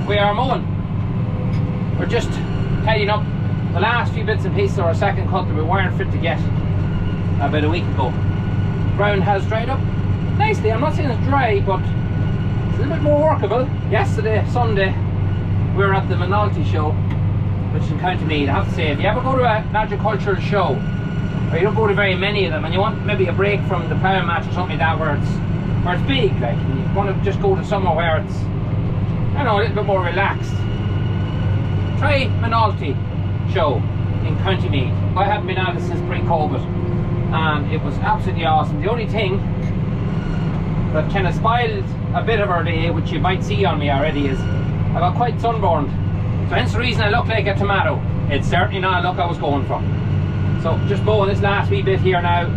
we are mowing. We're just tidying up the last few bits and pieces of our second cut that we weren't fit to get about a week ago. Ground has dried up nicely. I'm not saying it's dry, but it's a little bit more workable. Yesterday, Sunday, we were at the Minolty show, which is in County Meath. I have to say, if you ever go to an agricultural show, or you don't go to very many of them, and you want maybe a break from the plough match or something like that, where it's big, like, and you want to just go to somewhere where it's, I don't know, a little bit more relaxed, try Minolty show in County Meath. I haven't been at it since pre-COVID, and it was absolutely awesome. The only thing that kind of spoiled a bit of our day, which you might see on me already, is I got quite sunburned. So hence the reason I look like a tomato. It's certainly not a look I was going for. So just mowing this last wee bit here now,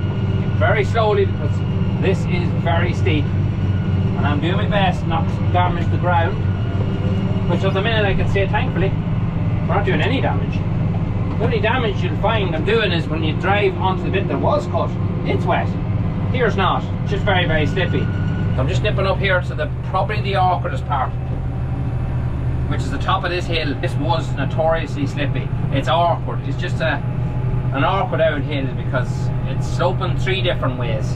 very slowly, because this is very steep, and I'm doing my best not to damage the ground, which at the minute I can say thankfully we're not doing any damage. The only damage you'll find I'm doing is when you drive onto the bit that was cut, it's wet. Here's not, it's just very, very slippy. So I'm just nipping up here to probably the awkwardest part, which is the top of this hill. This was notoriously slippy. It's awkward. It's just an awkward out hill because it's sloping 3 different ways.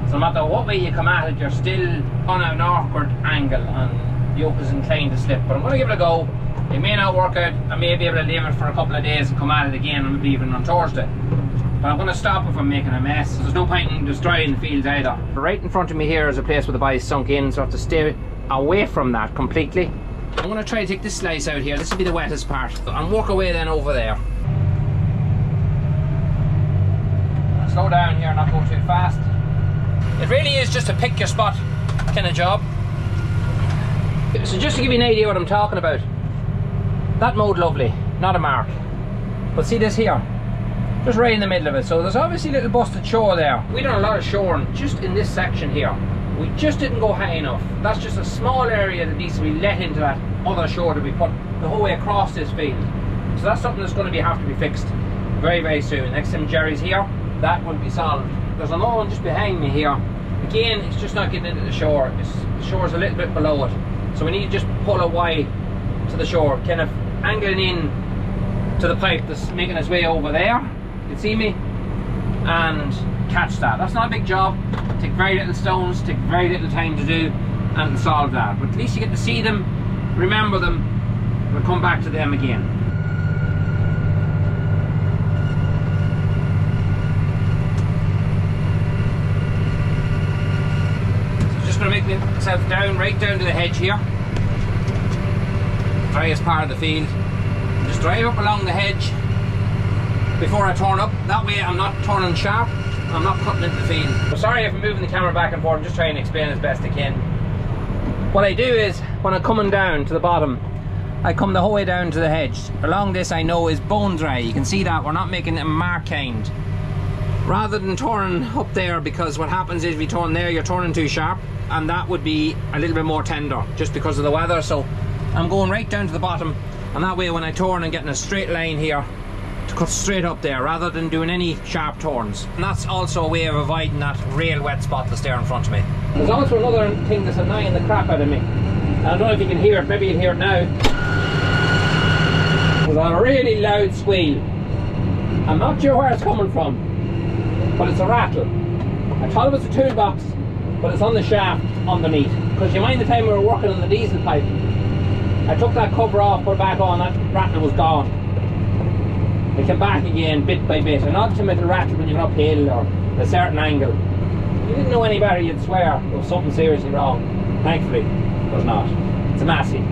So no matter what way you come at it, you're still on an awkward angle and the yoke is inclined to slip. But I'm going to give it a go. It may not work out. I may be able to leave it for a couple of days and come at it again and leave it on Thursday. But I'm going to stop if I'm making a mess. There's no point in destroying the fields either. Right in front of me here is a place where the bike's sunk in, so I have to stay away from that completely. I'm going to try to take this slice out here. This will be the wettest part. And work away then over there. Slow down here, not go too fast. It really is just a pick your spot kind of job. So just to give you an idea what I'm talking about, that mowed lovely, not a mark. But see this here, just right in the middle of it. So there's obviously a little busted shore there. We done a lot of shoring just in this section here. We just didn't go high enough. That's just a small area that needs to be let into that other shore that we put the whole way across this field. So that's something that's going to have to be fixed very, very soon. Next time Jerry's here, that will be solved. There's another one just behind me here. Again, it's just not getting into the shore. The shore's a little bit below it. So we need to just pull it wide to the shore, kind of angling in to the pipe that's making its way over there. You can see me? And catch that. That's not a big job. Take very little stones, take very little time to do, and solve that. But at least you get to see them, remember them, and come back to them again. Going to make myself right down to the hedge here, driest part of the field. Just drive up along the hedge before I turn up. That way I'm not turning sharp, I'm not cutting into the field. So sorry if I'm moving the camera back and forth, I'm just trying to explain as best I can. What I do is, when I'm coming down to the bottom, I come the whole way down to the hedge. Along this I know is bone dry. You can see that we're not making a mark kind. Rather than turning up there, because what happens is if you turn there, you're turning too sharp, and that would be a little bit more tender just because of the weather. So I'm going right down to the bottom, and that way when I turn I'm getting a straight line here to cut straight up there rather than doing any sharp turns. And that's also a way of avoiding that real wet spot that's there in front of me. There's also another thing that's annoying the crap out of me, and I don't know if you can hear it, maybe you'll hear it now. There's a really loud squeal. I'm not sure where it's coming from, but it's a rattle. I thought it was a toolbox, but it's on the shaft underneath. Because you mind the time we were working on the diesel pipe, I took that cover off, put it back on, that rattle was gone. It came back again bit by bit. An automatic rattle when you're uphill or at a certain angle. If you didn't know any better, you'd swear there was something seriously wrong. Thankfully, there's not. It's a massive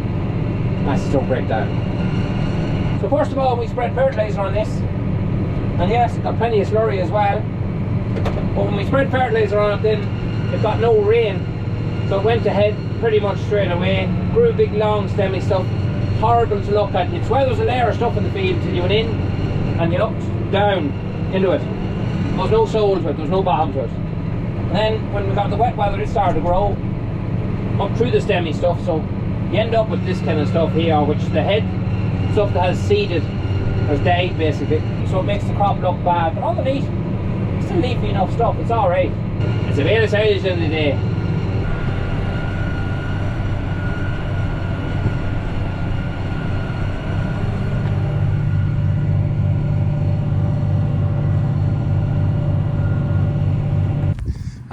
stuff breakdown. So first of all, we spread fertiliser on this. And yes, it got plenty of slurry as well. But when we spread fertiliser on it, then it got no rain. So it went ahead pretty much straight away. Grew big long stemmy stuff. Horrible to look at. You'd swear there was a layer of stuff in the field until you went in and you looked down into it. There was no soul to it, there was no bottom to it. And then when we got the wet weather, it started to grow up through the stemmy stuff. So you end up with this kind of stuff here, which the head stuff that has seeded has died basically. So it makes the crop look bad. But underneath, it's still leafy enough stuff, it's alright. It's a bit of silage at the end of the day.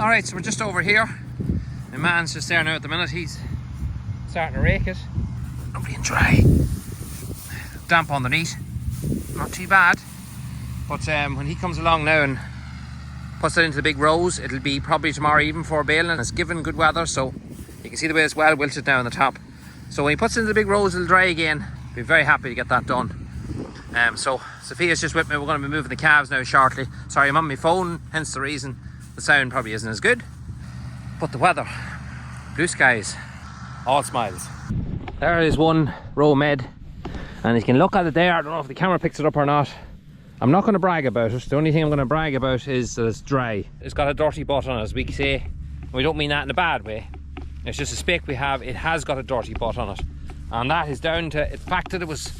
Alright, so we're just over here. My man's just there now at the minute. He's starting to rake it. Lovely and dry. Damp underneath. Not too bad. But when he comes along now and puts it into the big rows, it'll be probably tomorrow even for baling. It's given good weather, so you can see the way it's well wilted now on the top. So when he puts it into the big rows, it'll dry again. Be very happy to get that done. So Sophia's just with me. We're going to be moving the calves now shortly. Sorry, I'm on my phone, hence the reason the sound probably isn't as good. But the weather, blue skies, all smiles. There is one row made, and you can look at it there. I don't know if the camera picks it up or not. I'm not going to brag about it. The only thing I'm going to brag about is that it's dry. It's got a dirty butt on it, as we say. We don't mean that in a bad way. It's just a spec we have. It has got a dirty butt on it, and that is down to the fact that it was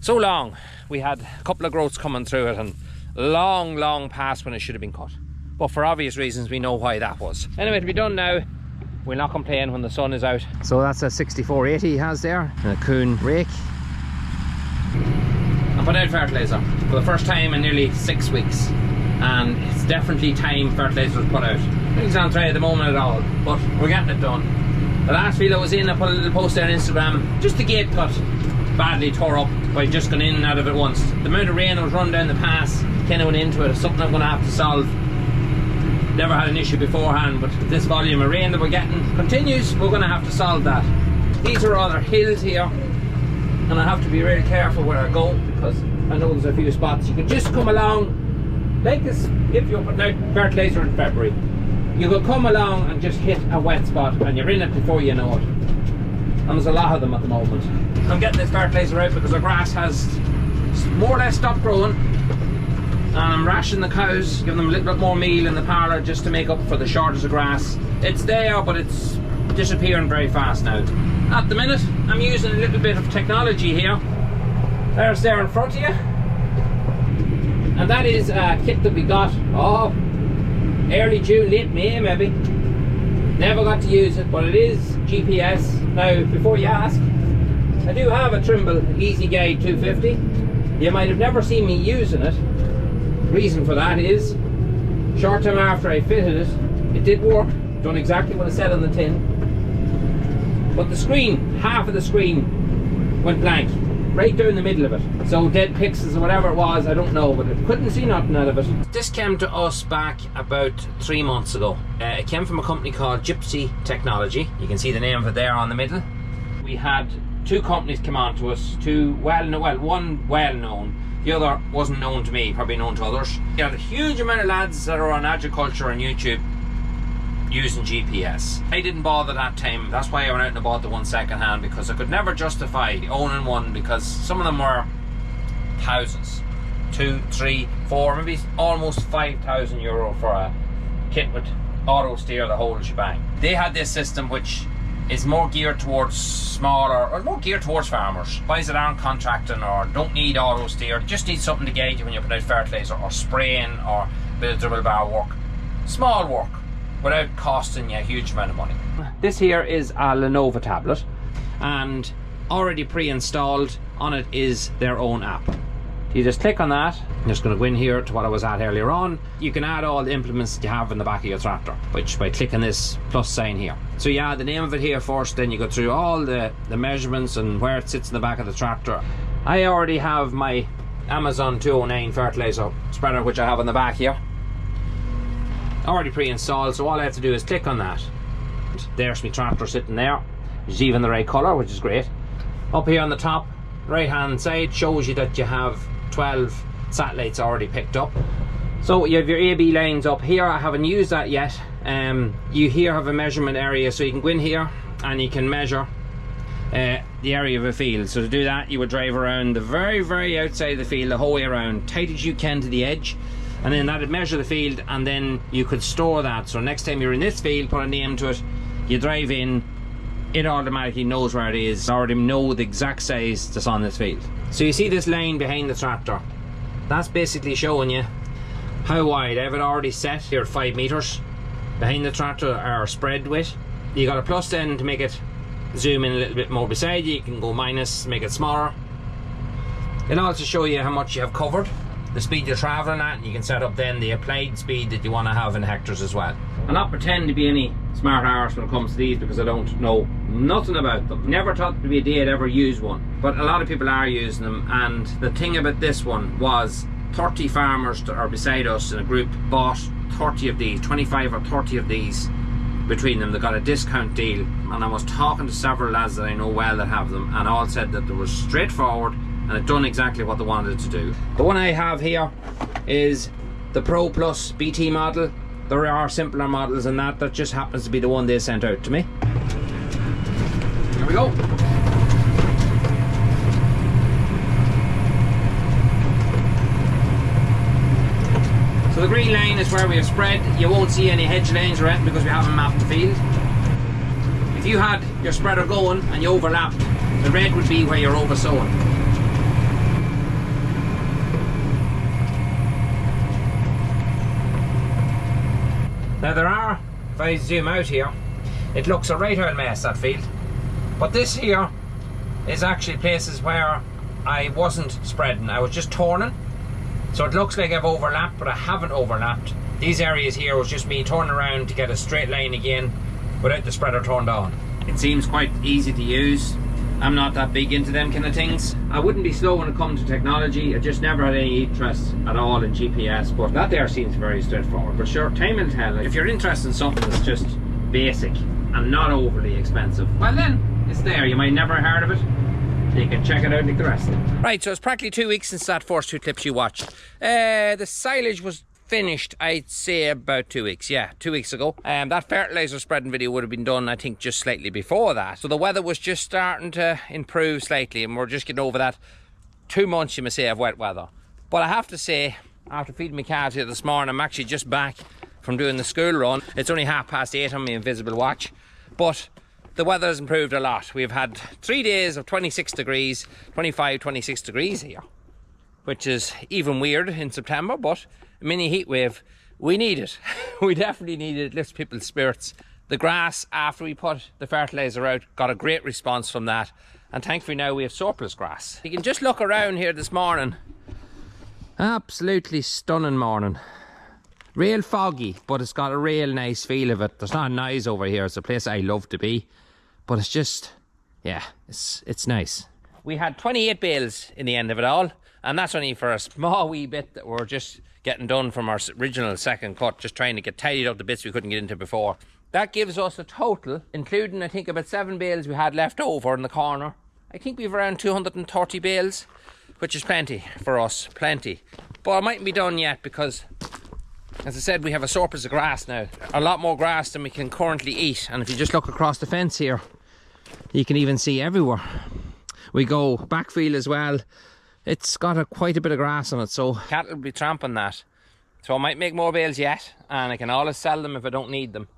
so long. We had a couple of growths coming through it, and long past when it should have been cut. But for obvious reasons, we know why that was. Anyway, to be done now. We'll not complain when the sun is out. So that's a 6480 he has there, and a Kuhn rake. I'm putting out fertiliser for the first time in nearly 6 weeks, and it's definitely time fertiliser is put out. Things aren't right at the moment at all, but we're getting it done. The last field I was in, I put a little post there on Instagram. Just the gate cut badly tore up by just going in and out of it once. The amount of rain that was running down the pass kind of went into it. It's something I'm going to have to solve. Never had an issue beforehand, but if this volume of rain that we're getting continues, we're going to have to solve that. These are other hills here, and I have to be really careful where I go, because I know there's a few spots you can just come along, like this. If you're putting out fertiliser in February, you could come along and just hit a wet spot, and you're in it before you know it. And there's a lot of them at the moment. I'm getting this fertiliser out because the grass has more or less stopped growing, and I'm rationing the cows, giving them a little bit more meal in the parlour just to make up for the shortage of grass. It's there, but it's disappearing very fast now. At the minute, I'm using a little bit of technology here. There's there in front of you. And that is a kit that we got, early June, late May maybe. Never got to use it, but it is GPS. Now, before you ask, I do have a Trimble Easy Guide 250. You might have never seen me using it. Reason for that is, short time after I fitted it, it did work, done exactly what it said on the tin, but the screen, half of the screen went blank, right down the middle of it. So dead pixels or whatever it was, I don't know, but I couldn't see nothing out of it. This came to us back about 3 months ago. It came from a company called Gypsy Technology. You can see the name of it there on the middle. We had two companies come on to us, one well-known. The other wasn't known to me, probably known to others. You had a huge amount of lads that are on agriculture on YouTube using GPS. I didn't bother that time. That's why I went out and bought the one second hand, because I could never justify owning one, because some of them were thousands. 2, 3, 4, maybe almost €5,000 for a kit with auto steer, the whole shebang. They had this system which is more geared towards smaller, or more geared towards farmers. Guys that aren't contracting or don't need auto steer, just need something to guide you when you put out fertiliser or spraying or a bit of dribble bar work. Small work without costing you a huge amount of money. This here is a Lenovo tablet, and already pre-installed on it is their own app. You just click on that. I'm just going to go in here to what I was at earlier on. You can add all the implements that you have in the back of your tractor, which by clicking this plus sign here. So you add the name of it here first, then you go through all the measurements and where it sits in the back of the tractor. I already have my Amazon 209 fertiliser spreader, which I have on the back here, already pre-installed, so all I have to do is click on that. There's my tractor sitting there. It's even the right colour, which is great. Up here on the top right hand side shows you that you have 12 satellites already picked up. So you have your AB lines up here. I haven't used that yet. You here have a measurement area, so you can go in here and you can measure the area of a field. So to do that, you would drive around the very outside of the field, the whole way around, tight as you can to the edge, and then that would measure the field, and then you could store that. So next time you're in this field, put a name to it, you drive in, it automatically knows where it is. I already know the exact size that's on this field. So you see this line behind the tractor, that's basically showing you how wide. I have it already set here at 5 meters behind the tractor, or spread width. You got a plus then to make it zoom in a little bit more beside you. You can go minus, make it smaller. It'll also show you how much you have covered. the speed you're travelling at, and you can set up then the applied speed that you want to have in hectares as well. I'll not pretend to be any smart arse when it comes to these, because I don't know nothing about them. Never thought to be a day I'd ever use one, but a lot of people are using them. And the thing about this one was 30 farmers that are beside us in a group bought 30 of these, 25 or 30 of these between them. They got a discount deal, and I was talking to several lads that I know well that have them, and all said that they were straightforward and had done exactly what they wanted to do. The one I have here is the Pro Plus BT model. There are simpler models than that. That just happens to be the one they sent out to me. Here we go. So the green line is where we have spread. You won't see any hedge lanes or anything because we haven't mapped the field. If you had your spreader going and you overlapped, the red would be where you're over sowing. Now there are, if I zoom out here, it looks a right old mess, that field. But this here is actually places where I wasn't spreading, I was just turning. So it looks like I've overlapped, but I haven't overlapped. These areas here was just me turning around to get a straight line again without the spreader turned on. It seems quite easy to use. I'm not that big into them kind of things. I wouldn't be slow when it comes to technology. I just never had any interest at all in GPS, but that there seems very straightforward. But sure, time will tell. If you're interested in something that's just basic and not overly expensive, well then, it's there. You might never have heard of it. You can check it out like the rest. Right, so it's practically 2 weeks since that first 2 clips you watched. The silage was finished, I'd say, about 2 weeks. Yeah, 2 weeks ago. That fertiliser spreading video would have been done, I think, just slightly before that. So the weather was just starting to improve slightly, and we're just getting over that 2 months, you may say, of wet weather. But I have to say, after feeding my calves here this morning, I'm actually just back from doing the school run. It's only 8:30 on my invisible watch, but the weather has improved a lot. We've had 3 days of 26 degrees, 25, 26 degrees here, which is even weird in September, but a mini heat wave, we need it. We definitely need it. It lifts people's spirits. The grass, after we put the fertiliser out, got a great response from that, and thankfully now we have surplus grass. You can just look around here this morning. Absolutely stunning morning. Real foggy, but it's got a real nice feel of it. There's not a noise over here. It's a place I love to be, but it's just, yeah, it's nice. We had 28 bales in the end of it all, and that's only for a small wee bit that we're just getting done from our original second cut, just trying to get tidied up the bits we couldn't get into before. That gives us a total, including I think about 7 bales we had left over in the corner. I think we've around 230 bales, which is plenty for us, plenty. But it mightn't be done yet because, as I said, we have a surplus of grass now. A lot more grass than we can currently eat. And if you just look across the fence here, you can even see everywhere. We go backfield as well. It's got quite a bit of grass on it, so cattle will be tramping that. So I might make more bales yet, and I can always sell them if I don't need them.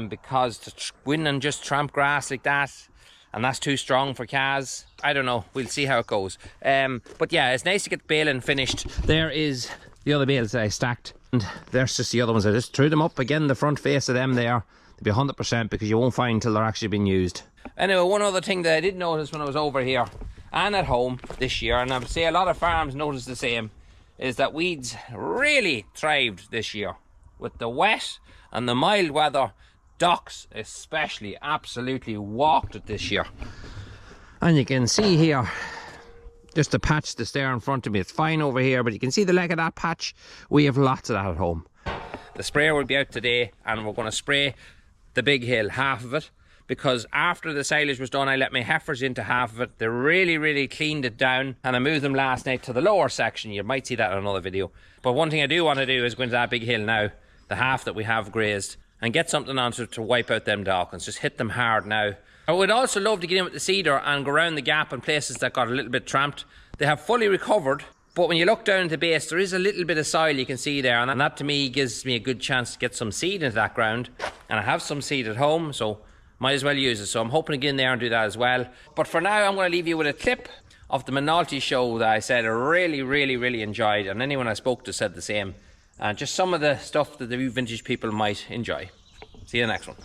Because to go in and just tramp grass like that, and that's too strong for calves, I don't know. We'll see how it goes. But yeah, it's nice to get the baling finished. There is the other bales that I stacked, and there's just the other ones. I just threw them up again. The front face of them there, they'll be 100% because you won't find until they're actually being used. Anyway, one other thing that I did notice when I was over here and at home this year, and I would say a lot of farms noticed the same, is that weeds really thrived this year. With the wet and the mild weather, ducks especially absolutely walked it this year. And you can see here, just the patch that's there in front of me, it's fine over here, but you can see the leg of that patch. We have lots of that at home. The sprayer will be out today, and we're going to spray the big hill, half of it, because after the silage was done, I let my heifers into half of it. They really cleaned it down, and I moved them last night to the lower section. You might see that in another video. But one thing I do want to do is go into that big hill now, the half that we have grazed, and get something onto it to wipe out them Dawkins. Just hit them hard now. I would also love to get in with the seeder and go around the gap in places that got a little bit tramped. They have fully recovered, but when you look down at the base, there is a little bit of soil you can see there, and that to me gives me a good chance to get some seed into that ground. And I have some seed at home, so might as well use it. So I'm hoping to get in there and do that as well. But for now, I'm going to leave you with a clip of the Minolta show that I said I really enjoyed, and anyone I spoke to said the same. And just some of the stuff that the vintage people might enjoy. See you in the next one.